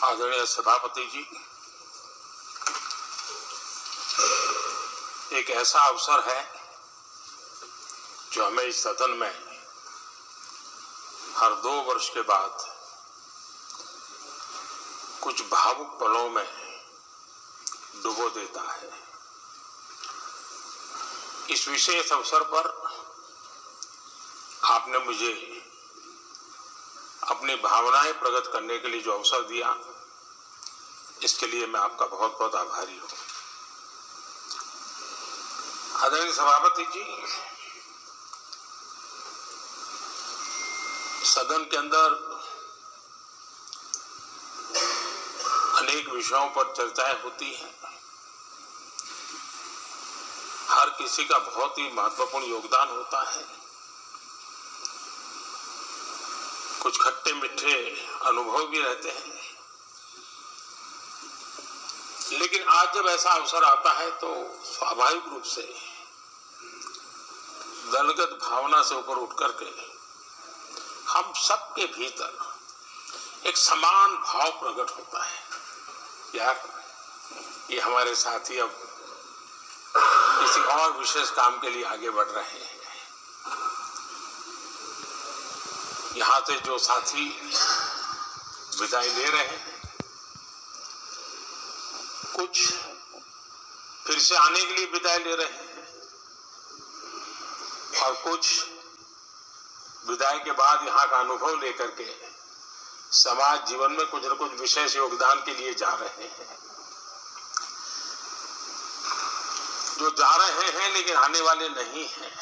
आदरणीय सभापति जी, एक ऐसा अवसर है जो हमें इस सदन में हर 2 वर्ष के बाद कुछ भावुक पलों में डुबो देता है। इस विशेष अवसर पर आपने मुझे अपनी भावनाएं प्रकट करने के लिए जो अवसर दिया, इसके लिए मैं आपका बहुत बहुत आभारी हूं। आदरणीय सभापति जी, सदन के अंदर अनेक विषयों पर चर्चाएं होती हैं। हर किसी का बहुत ही महत्वपूर्ण योगदान होता है। कुछ खट्टे मीठे अनुभव भी रहते हैं, लेकिन आज जब ऐसा अवसर आता है तो स्वाभाविक रूप से दलगत भावना से ऊपर उठ करके हम सबके भीतर एक समान भाव प्रकट होता है। यार, ये हमारे साथी अब किसी और विशेष काम के लिए आगे बढ़ रहे हैं। यहाँ से जो साथी विदाई ले रहे हैं, कुछ फिर से आने के लिए विदाई ले रहे हैं और कुछ विदाई के बाद यहाँ का अनुभव लेकर के समाज जीवन में कुछ न कुछ विशेष योगदान के लिए जा रहे हैं। जो जा रहे हैं लेकिन आने वाले नहीं हैं,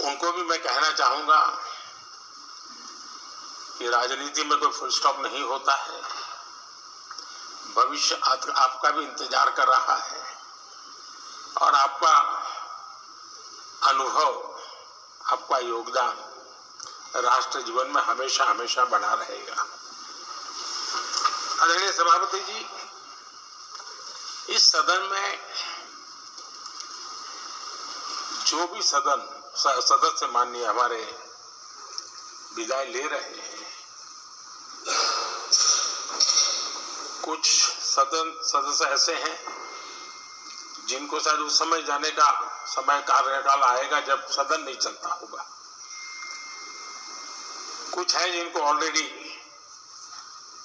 उनको भी मैं कहना चाहूंगा कि राजनीति में कोई फुल स्टॉप नहीं होता है। भविष्य आपका भी इंतजार कर रहा है और आपका अनुभव, आपका योगदान राष्ट्र जीवन में हमेशा हमेशा बना रहेगा। आदरणीय सभापति जी, इस सदन में जो भी सदस्य माननीय हमारे विदाई ले रहे हैं, कुछ सदस्य ऐसे हैं जिनको शायद उस समय जाने का समय कार्यकाल आएगा जब सदन नहीं चलता होगा। कुछ है जिनको ऑलरेडी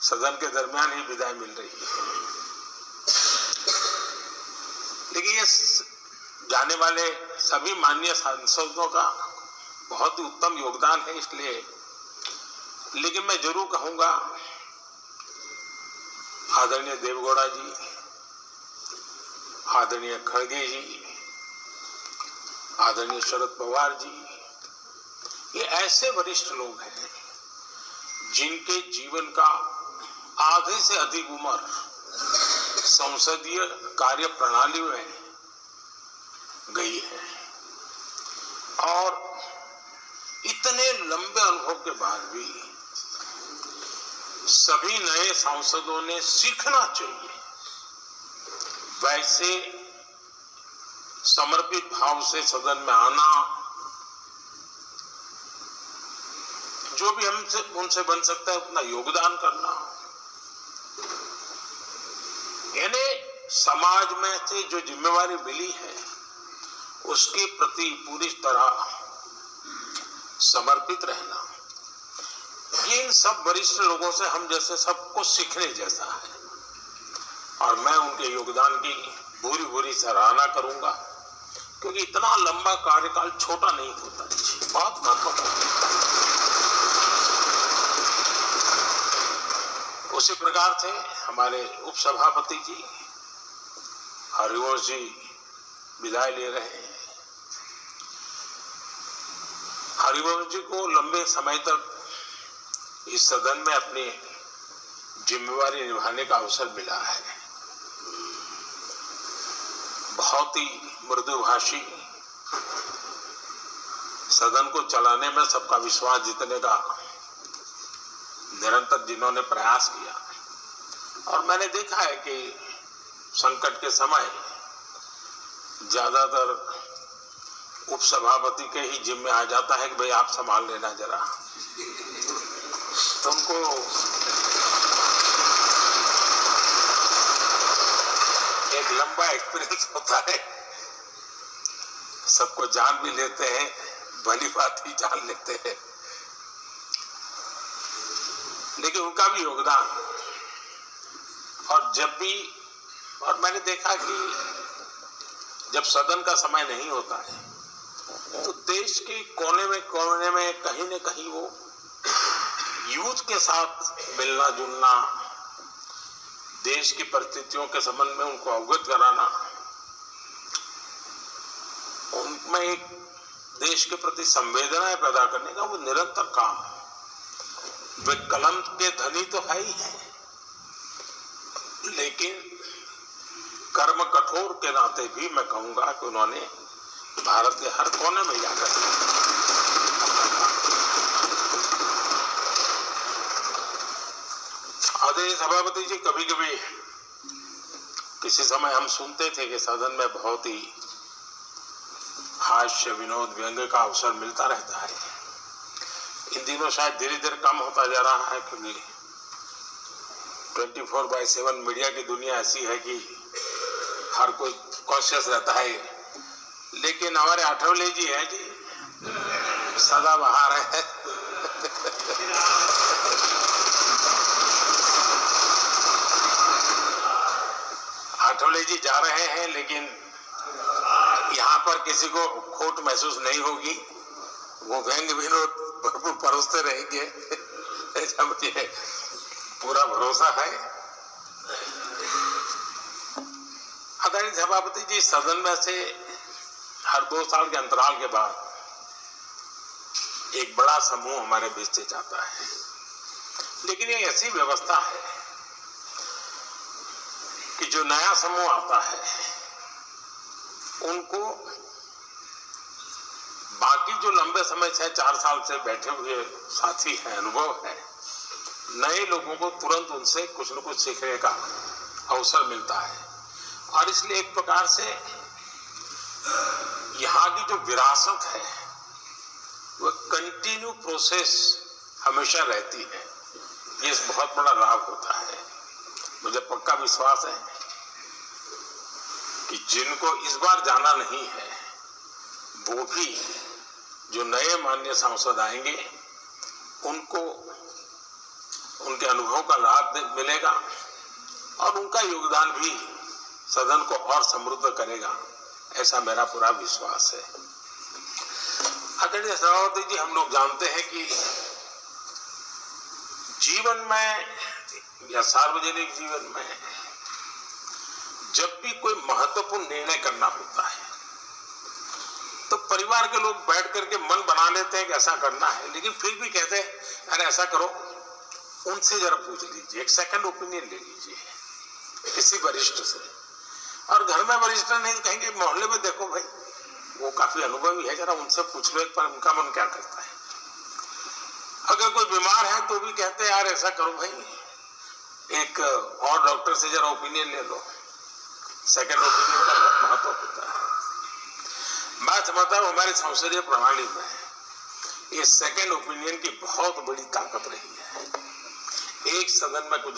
सदन के दरमियान ही विदाई मिल रही है। लेकिन ये जाने वाले सभी माननीय सांसदों का बहुत ही उत्तम योगदान है, इसलिए लेकिन मैं जरूर कहूंगा आदरणीय देवगौड़ा जी, आदरणीय खड़गे जी, आदरणीय शरद पवार जी, ये ऐसे वरिष्ठ लोग हैं जिनके जीवन का आधे से अधिक उम्र संसदीय कार्य प्रणाली में गई है और इतने लंबे अनुभव के बाद भी सभी नए सांसदों ने सीखना चाहिए वैसे समर्पित भाव से सदन में आना, जो भी हमसे उनसे बन सकता है उतना योगदान करना, यानी समाज में से जो जिम्मेवारी मिली है उसके प्रति पूरी तरह समर्पित रहना, इन सब वरिष्ठ लोगों से हम जैसे सबको सीखने जैसा है और मैं उनके योगदान की भूरी भूरी सराहना करूंगा, क्योंकि इतना लंबा कार्यकाल छोटा नहीं होता, बहुत महत्वपूर्ण। उसी प्रकार से हमारे उपसभापति जी हरिवंश जी विदाई ले रहे हैं। हरिवंश जी को लंबे समय तक इस सदन में अपनी जिम्मेवारी निभाने का अवसर मिला है। बहुत ही मृदुभाषी, सदन को चलाने में सबका विश्वास जीतने का निरंतर जिन्होंने प्रयास किया, और मैंने देखा है कि संकट के समय ज्यादातर उपसभापति के ही जिम्मे आ जाता है कि भाई आप संभाल लेना जरा। तो उनको एक लंबा एक्सपीरियंस होता है, सबको जान भी लेते हैं, भली बात ही जान लेते हैं, लेकिन उनका भी योगदान। और जब भी, और मैंने देखा कि जब सदन का समय नहीं होता है तो देश के कोने में कहीं न कहीं वो यूथ के साथ मिलना जुलना, देश की परिस्थितियों के संबंध में उनको अवगत कराना, उनमें एक देश के प्रति संवेदनाएं पैदा करने का वो निरंतर काम। वे कलम के धनी तो है ही है, लेकिन कर्म कठोर के नाते भी मैं कहूंगा कि उन्होंने भारत के हर कोने में जाकर आदरणीय सभापति जी, कभी कभी किसी समय हम सुनते थे कि सदन में बहुत ही हास्य विनोद व्यंग्य का अवसर मिलता रहता है। इन दिनों शायद धीरे धीरे कम होता जा रहा है, क्योंकि 24/7 मीडिया की दुनिया ऐसी है कि हर कोई कॉन्शियस रहता है। लेकिन हमारे आठवले जी हैं जी, सदाबहार है। आठवले जी जा रहे हैं, लेकिन यहाँ पर किसी को खोट महसूस नहीं होगी, वो व्यंग्य विनोद भरपूर परोसते रहेंगे, ऐसा मुझे पूरा भरोसा है। आदरणीय सभापति जी, सदन में से हर 2 साल के अंतराल के बाद एक बड़ा समूह हमारे बीच से जाता है, लेकिन ये ऐसी व्यवस्था है कि जो नया समूह आता है उनको बाकी जो लंबे समय से 4 साल से बैठे हुए साथी हैं, अनुभव है, नए लोगों को तुरंत उनसे कुछ न कुछ सीखने का अवसर मिलता है। और इसलिए एक प्रकार से यहाँ की जो विरासत है वो कंटिन्यू प्रोसेस हमेशा रहती है। ये बहुत बड़ा लाभ होता है। मुझे पक्का विश्वास है कि जिनको इस बार जाना नहीं है वो भी जो नए माननीय सांसद आएंगे उनको उनके अनुभव का लाभ मिलेगा और उनका योगदान भी सदन को और समृद्ध करेगा, ऐसा मेरा पूरा विश्वास है। आदरणीय सभापति जी, हम लोग जानते हैं कि जीवन में या सार्वजनिक जीवन में जब भी कोई महत्वपूर्ण निर्णय करना होता है तो परिवार के लोग बैठ करके मन बना लेते हैं कि ऐसा करना है, लेकिन फिर भी कहते हैं अरे ऐसा करो, उनसे जरा पूछ लीजिए, एक सेकंड ओपिनियन ले लीजिए किसी वरिष्ठ से। और घर में वरिष्ठ नहीं कहेंगे, मोहल्ले में देखो भाई वो काफी अनुभवी है, जरा उनसे पूछ लो एक बार उनका मन क्या करता है। अगर कोई बीमार है तो भी कहते हैं यार ऐसा करो भाई, एक और डॉक्टर से जरा ओपिनियन ले लो। सेकंड ओपिनियन का बहुत महत्व होता है। मैं समझता हूँ हमारी संसदीय प्रणाली में ये सेकंड ओपिनियन की बहुत बड़ी ताकत रही है। एक सदन में कुछ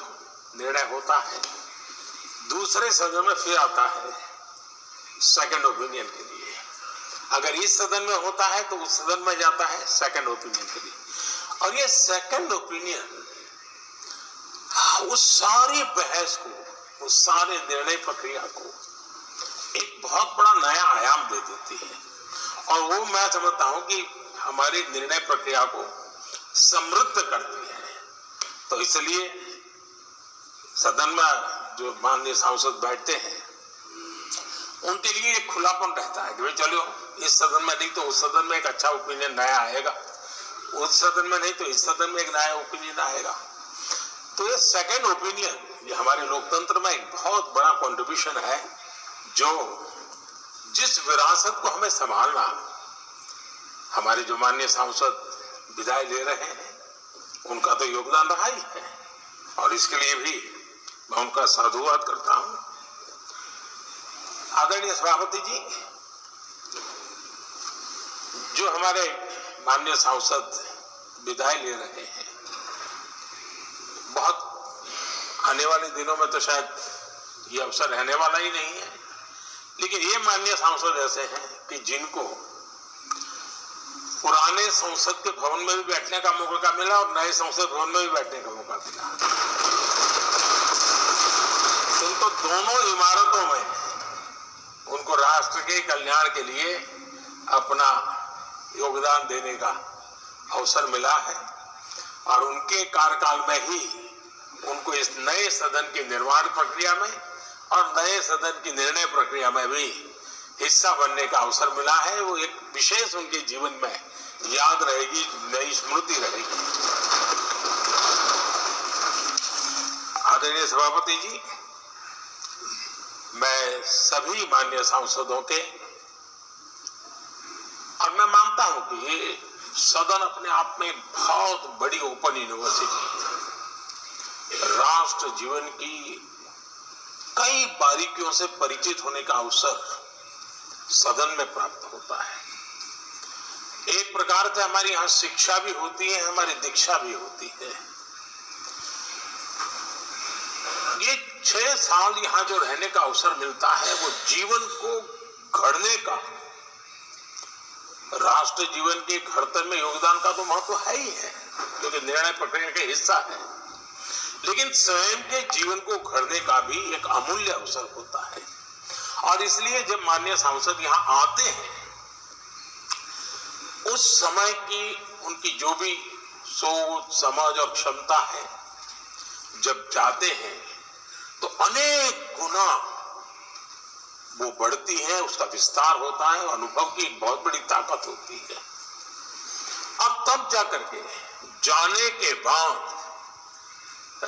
निर्णय होता है, दूसरे सदन में फिर आता है सेकंड ओपिनियन के लिए। अगर इस सदन में होता है तो उस सदन में जाता है सेकंड ओपिनियन के लिए। और ये सेकंड ओपिनियन उस सारी बहस को, उस सारे निर्णय प्रक्रिया को एक बहुत बड़ा नया आयाम दे देती है। और वो मैं समझता हूं कि हमारी निर्णय प्रक्रिया को समृद्ध करती है। तो इसलिए सदन में जो माननीय सांसद बैठते हैं उनके लिए एक खुलापन रहता है कि भाई चलो इस सदन में नहीं तो उस सदन में एक अच्छा ओपिनियन नया आएगा, उस सदन में नहीं तो इस सदन में एक नया ओपिनियन आएगा। तो ये सेकंड ओपिनियन ये हमारे लोकतंत्र में एक बहुत बड़ा कंट्रीब्यूशन है, जो जिस विरासत को हमें संभालना हमारे जो माननीय सांसद विदाई ले रहे हैं उनका तो योगदान रहा ही है। और इसके लिए भी मैं उनका साधुवाद करता हूं। आदरणीय सभापति जी, जो हमारे माननीय सांसद विदाई ले रहे हैं बहुत आने वाले दिनों में तो शायद ये अवसर रहने वाला ही नहीं है, लेकिन ये माननीय सांसद ऐसे हैं कि जिनको पुराने संसद के भवन में भी बैठने का मौका मिला और नए संसद भवन में भी बैठने का मौका मिला। उनको दोनों इमारतों में उनको राष्ट्र के कल्याण के लिए अपना योगदान देने का अवसर मिला है और उनके कार्यकाल में ही उनको इस नए सदन की निर्माण प्रक्रिया में और नए सदन की निर्णय प्रक्रिया में भी हिस्सा बनने का अवसर मिला है। वो एक विशेष उनके जीवन में याद रहेगी, नई स्मृति रहेगी। आदरणीय सभापति जी, मैं सभी माननीय सांसदों के, और मैं मानता हूं कि ये सदन अपने आप में एक बहुत बड़ी ओपन यूनिवर्सिटी है। राष्ट्र जीवन की कई बारीकियों से परिचित होने का अवसर सदन में प्राप्त होता है। एक प्रकार से हमारी यहाँ शिक्षा भी होती है, हमारी दीक्षा भी होती है। ये 6 साल यहाँ जो रहने का अवसर मिलता है वो जीवन को घड़ने का, राष्ट्र जीवन के घड़तन में योगदान का तो महत्व है ही है, क्योंकि निर्णय प्रक्रिया का हिस्सा है, लेकिन स्वयं के जीवन को घड़ने का भी एक अमूल्य अवसर होता है। और इसलिए जब माननीय सांसद यहाँ आते हैं, उस समय की उनकी जो भी सोच, समझ और क्षमता है, जब जाते हैं तो अनेक गुना वो बढ़ती है, उसका विस्तार होता है, अनुभव की एक बहुत बड़ी ताकत होती है। अब तब जाकर के जाने के बाद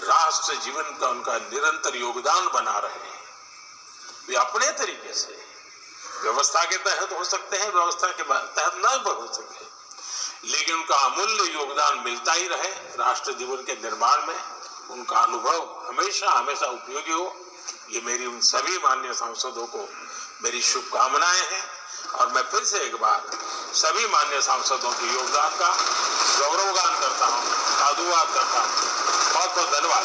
राष्ट्र जीवन का उनका निरंतर योगदान बना रहे हैं। वे अपने तरीके से व्यवस्था के तहत हो सकते हैं, व्यवस्था के तहत न हो सके, लेकिन उनका अमूल्य योगदान मिलता ही रहे राष्ट्र जीवन के निर्माण में। उनका अनुभव हमेशा हमेशा उपयोगी हो, ये मेरी उन सभी माननीय सांसदों को मेरी शुभकामनाएं हैं। और मैं फिर से एक बार सभी माननीय सांसदों के योगदान का गौरवगान करता हूँ, साधुवाद करता हूँ। बहुत बहुत धन्यवाद।